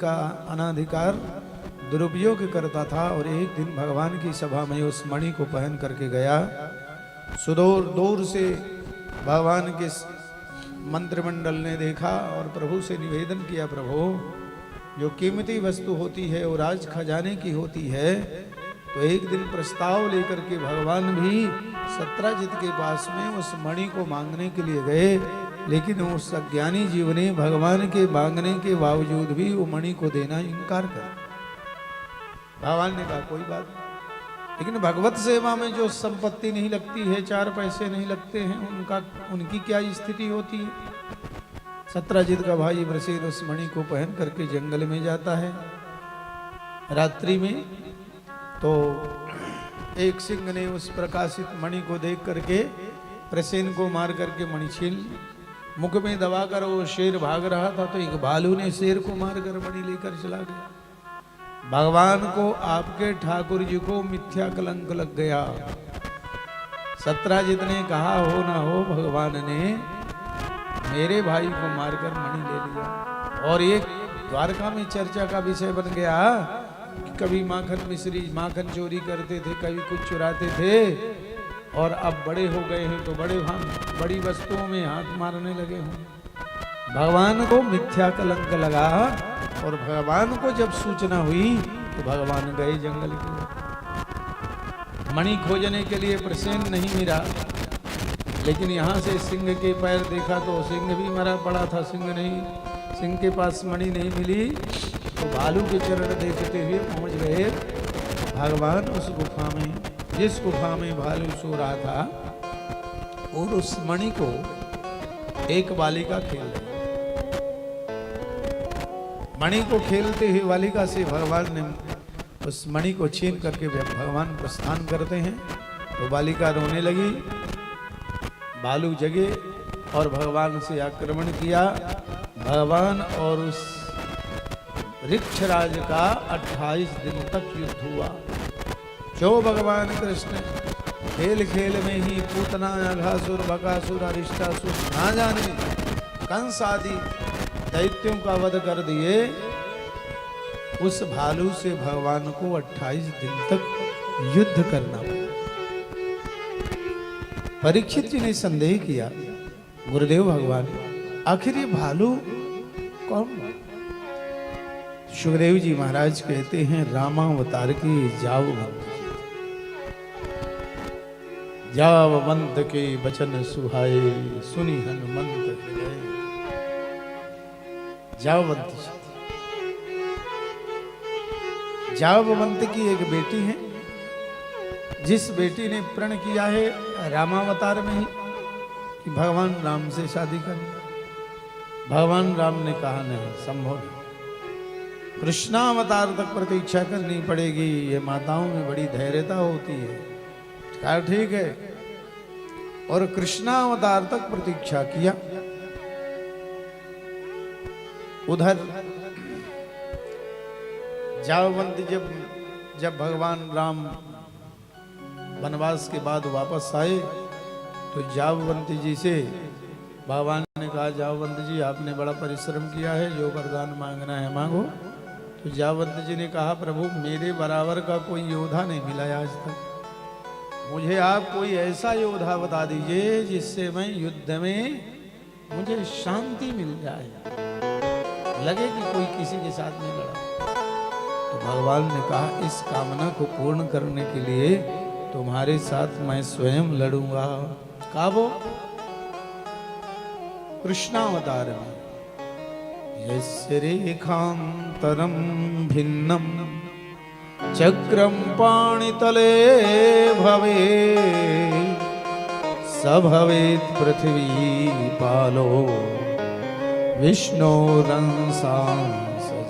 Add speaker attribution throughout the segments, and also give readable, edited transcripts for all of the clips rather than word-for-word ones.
Speaker 1: का अनाधिकार दुरुपयोग करता था और एक दिन भगवान की सभा में उस मणि को पहन करके गया। सुदूर दूर से भगवान के मंत्रिमंडल ने देखा और प्रभु से निवेदन किया, प्रभु जो कीमती वस्तु होती है वो राज खजाने की होती है। तो एक दिन प्रस्ताव लेकर के भगवान भी सत्राजित के पास में उस मणि को मांगने के लिए गए, लेकिन उस अज्ञानी जीव ने भगवान के मांगने के बावजूद भी वो मणि को देना इनकार कर। भगवान ने कहा कोई बात, लेकिन भगवत सेवा में जो संपत्ति नहीं लगती है, 4 पैसे नहीं लगते हैं, उनकी क्या स्थिति होती है। सत्राजित का भाई ब्रसेन उस मणि को पहन करके जंगल में जाता है रात्रि में। तो एक सिंह ने उस प्रकाशित मणि को देख करके प्रसेन को मार करके मणि छीन मुख में दबाकर वो शेर भाग रहा था, तो एक भालू ने शेर को मारकर मणि लेकर चला गया। भगवान को आपके ठाकुर जी को मिथ्या कलंक लग गया। सत्राजित ने कहा हो ना हो, भगवान ने मेरे भाई को मारकर मणि ले लिया। और एक द्वारका में चर्चा का विषय बन गया कि कभी माखन मिश्री माखन चोरी करते थे, कभी कुछ चुराते थे, और अब बड़े हो गए हैं तो बड़ी वस्तुओं में हाथ मारने लगे हों। भगवान को मिथ्या कलंक लगा और भगवान को जब सूचना हुई तो भगवान गए जंगल की ओर। मणि खोजने के लिए प्रसेन नहीं मिला, लेकिन यहाँ से सिंह के पैर देखा तो सिंह भी मरा पड़ा था। सिंह के पास मणि नहीं मिली तो भालू के चरण देखते हुए पहुंच गए भगवान उस गुफा में, जिस गुफा में भालू सो रहा था। और उस मणि को एक बालिका खेल रही, मणि को खेलते हुए बालिका से भगवान ने उस मणि को छीन करके भगवान प्रस्थान करते हैं। तो बालिका रोने लगी, भालू जगे और भगवान से आक्रमण किया। भगवान और उस ऋक्षराज का 28 दिन तक युद्ध हुआ। जो भगवान कृष्ण खेल खेल में ही पूतना अघासुर बकासुर अरिष्टासुर ना जाने कंस आदि दैत्यों का वध कर दिए, उस भालू से भगवान को 28 दिन तक युद्ध करना पड़ा। परीक्षित जी ने संदेह किया, गुरुदेव भगवान आखिर ये भालू कौन? सुखदेव जी महाराज कहते हैं रामावतार की जाववंत। जाववंत के वचन सुहाए सुनी हनुमंत हृदय। जाववंत जाववंत की एक बेटी है, जिस बेटी ने प्रण किया है रामावतार में ही कि भगवान राम से शादी करनी। भगवान राम ने कहा नहीं, संभव नहीं, कृष्णावतार तक प्रतीक्षा करनी पड़ेगी। ये माताओं में बड़ी धैर्यता होती है। कहा ठीक है, और कृष्णावतार तक प्रतीक्षा किया। उधर जाववंत जब भगवान राम वनवास के बाद वापस आए तो जाववंत जी से भगवान ने कहा, जाववंत जी आपने बड़ा परिश्रम किया है, जो वरदान मांगना है मांगो। तो जाववंत जी ने कहा, प्रभु मेरे बराबर का कोई योद्धा नहीं मिला आज तक, मुझे आप कोई ऐसा योद्धा बता दीजिए जिससे मैं युद्ध में मुझे शांति मिल जाए, लगे कि कोई किसी के साथ नहीं लड़ा। तो भगवान ने कहा, इस कामना को पूर्ण करने के लिए तुम्हारे साथ मैं स्वयं लड़ूंगा। कहा वो कृष्णावतार में यस्य रेखांतरम भिन्नम चक्रम पाणितले भवे स भवेत् पृथ्वी पालो विष्णोरंसांस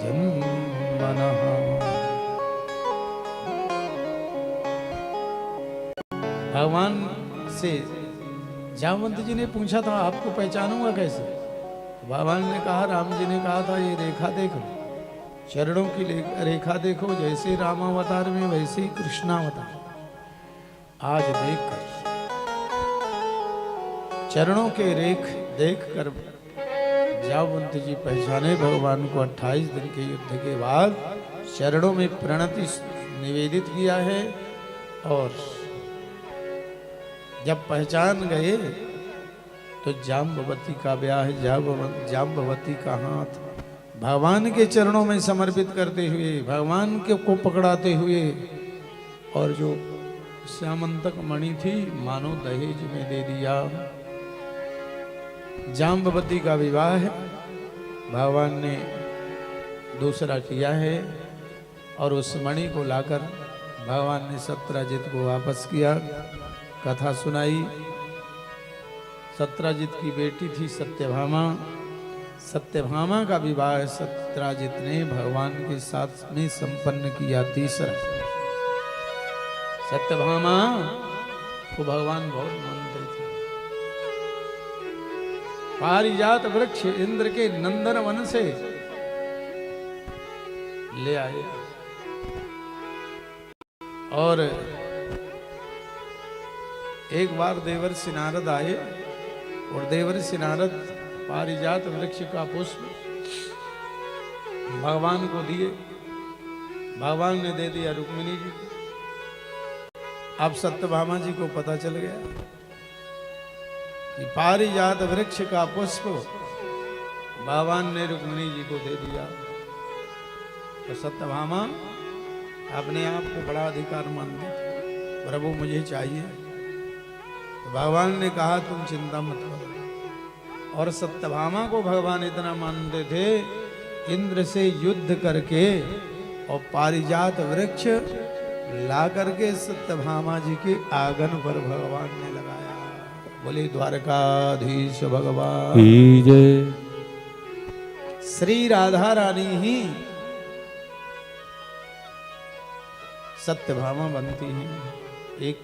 Speaker 1: जन्मनः। भगवान से जाववंत जी ने पूछा था, आपको पहचानूंगा कैसे? भगवान ने कहा, राम जी ने कहा था ये रेखा देखो, चरणों की रेखा देखो, जैसे रामावतार में वैसे ही कृष्णावतार। आज देखकर चरणों के रेख देखकर जावंत जी पहचाने भगवान को 28 दिन के युद्ध के बाद चरणों में प्रणति निवेदित किया है। और जब पहचान गए तो जाम्बवती का ब्याह जाम्बवती का हाथ भगवान के चरणों में समर्पित करते हुए, भगवान के को पकड़ाते हुए, और जो श्यामंतक मणि थी मानो दहेज में दे दिया। जाम्बवती का विवाह भगवान ने दूसरा किया है और उस मणि को लाकर भगवान ने सत्यजित को वापस किया। कथा सुनाई। सत्यजित की बेटी थी सत्यभामा। सत्यभामा का विवाह सत्यजित ने भगवान के साथ में संपन्न किया। तीसरा, सत्यभामा को भगवान बहुत मानते थे। पारिजात वृक्ष इंद्र के नंदन वन से ले आए और एक बार देवर्षि नारद आए और देवर्षि नारद पारिजात वृक्ष का पुष्प भगवान को दिए। भगवान ने दे दिया रुक्मिणी जी को। अब सत्यभामा जी को पता चल गया कि पारिजात वृक्ष का पुष्प भगवान ने रुक्मिणी जी को दे दिया। तो सत्यभामा अपने आप को बड़ा अधिकार मानती थी, प्रभु मुझे चाहिए। तो भगवान ने कहा तुम चिंता मत करो। और सत्यभामा को भगवान इतना मानते थे, इंद्र से युद्ध करके और पारिजात वृक्ष ला करके सत्यभामा जी के आंगन पर भगवान ने लगाया। बोले द्वारकाधीश भगवान की जय। श्री राधा रानी ही सत्यभामा बनती हैं। एक